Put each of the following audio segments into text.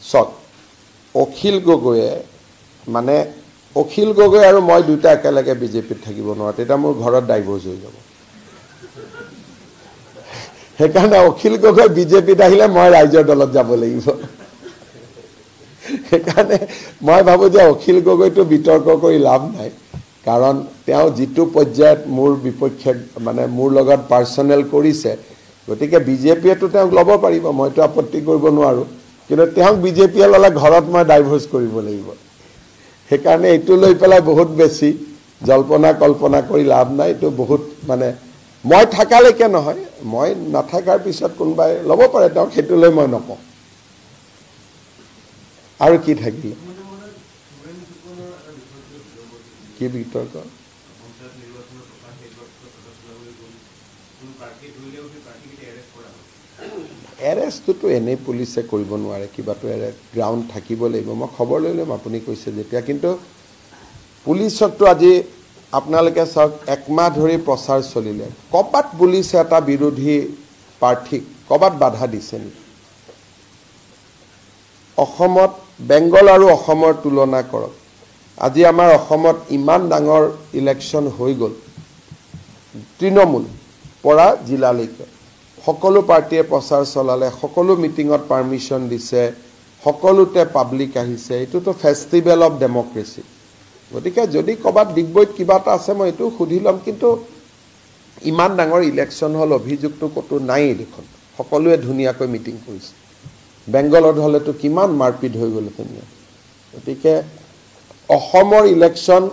চক অখিল গগৈয়ে মানে অখিল গগৈ আৰু মই দুটা একেলগে বিজেপিত থাকিব নোৱাৰো তেতিয়া মোৰ ঘৰত ডাইভোৰ্স হৈ যাব সেইকাৰণে অখিল গগৈ বিজেপিত আহিলে মই ৰাইজৰ দলত যাব লাগিব সেইকাৰণে মই ভাবো যে অখিল গগৈটো বিতৰ্ক কৰি লাভ নাই কাৰণ তেওঁ যিটো পৰ্যায়ত মোৰ বিপক্ষে মানে মোৰ লগত পাৰ্সোনেল কৰিছে গতিকে বিজেপিয়েটো তেওঁক ল'ব পাৰিব মইতো আপত্তি কৰিব নোৱাৰো কিন্তু তেওঁক বিজেপিয়ে ল'লে ঘৰত মই ডাইভোৰ্স কৰিব লাগিব সেইকাৰণে এইটো লৈ পেলাই বহুত বেছি জল্পনা কল্পনা কৰি লাভ নাই এইটো বহুত মানে মই থাকালৈকে নহয় মই নাথাকাৰ পিছত কোনোবাই ল'ব পাৰে তেওঁক সেইটো লৈ মই নকওঁ আৰু কি থাকিলে কি বিতৰ্ক এৰেষ্টটো এনেই পুলিচে কৰিব নোৱাৰে কিবাটো গ্ৰাউণ্ড থাকিব লাগিব মই খবৰ লৈ ল'ম আপুনি কৈছে যেতিয়া কিন্তু পুলিচকটো আজি আপোনালোকে চাওক একমাহ ধৰি প্ৰচাৰ চলিলে কবাত পুলিচে এটা বিৰোধী প্ৰাৰ্থীক কবাত বাধা দিছে নেকি অসমত বেংগল আৰু অসমৰ তুলনা কৰক আজি আমাৰ অসমত ইমান ডাঙৰ ইলেকশ্যন হৈ গ'ল তৃণমূল পৰা জিলালৈকে সকলো পাৰ্টিয়ে প্ৰচাৰ চলালে সকলো মিটিঙত পাৰমিশন দিছে সকলোতে পাব্লিক আহিছে এইটোতো ফেষ্টিভেল অফ ডেমক্ৰেসি গতিকে যদি কবাত ডিগবৈত কিবা এটা আছে মই এইটো সুধি ল'ম কিন্তু ইমান ডাঙৰ ইলেকশ্যন হল অভিযোগটো কতো নাই দেখোন সকলোৱে ধুনীয়াকৈ মিটিং কৰিছে বেংগলত হলেতো কিমান মাৰপিট হৈ গ'ল তেনে গতিকে অসমৰ ইলেকশ্যন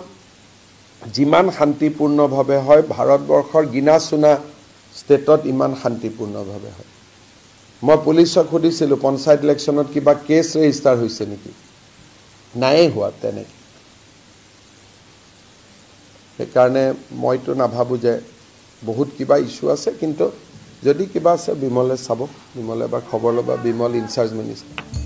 যিমান শান্তিপূৰ্ণভাৱে হয় ভাৰতবৰ্ষৰ গিনাচুনা ষ্টেটত ইমান শান্তিপূৰ্ণভাৱে হয় মই পুলিচক সুধিছিলো পঞ্চায়ত ইলেকশ্যনত কিবা কেছ ৰেজিষ্টাৰ হৈছে নেকি নাই হোৱা তেনেকৈ সেইকাৰণে মইতো নাভাবো যে বহুত কিবা ইস্যু আছে কিন্তু যদি কিবা আছে বিমলে চাব বিমলে এবাৰ খবৰ ল'বা বিমল ইনচাৰ্জ মিনিষ্টাৰ